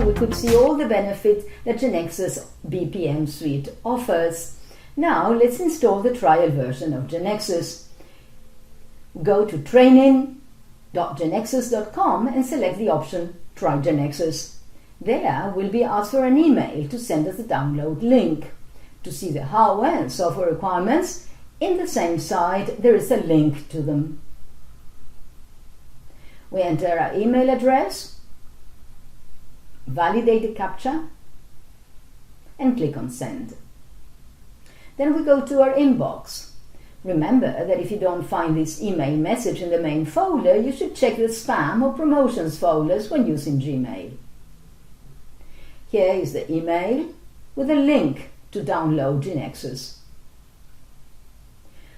we could see all the benefits that GeneXus BPM suite offers. Now let's install the trial version of GeneXus. Go to training.genexus.com and select the option Try GeneXus. There we'll be asked for an email to send us the download link. To see the hardware and software requirements, in the same site there is a link to them. We enter our email address, validate the CAPTCHA, and click on Send. Then we go to our inbox. Remember that if you don't find this email message in the main folder, you should check the spam or promotions folders when using Gmail. Here is the email with a link to download GeneXus.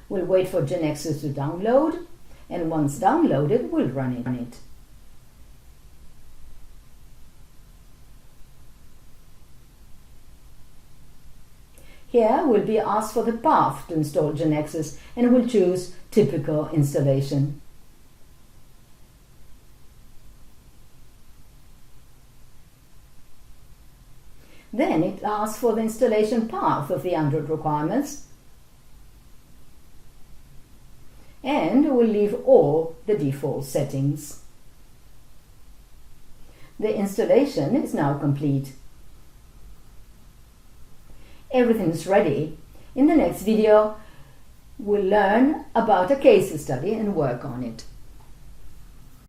We'll wait for GeneXus to download, and once downloaded, we'll run it. Here we'll be asked for the path to install GeneXus, and we'll choose Typical Installation. Then it asks for the installation path of the Android requirements, and we'll leave all the default settings. The installation is now complete. Everything is ready. In the next video, we'll learn about a case study and work on it.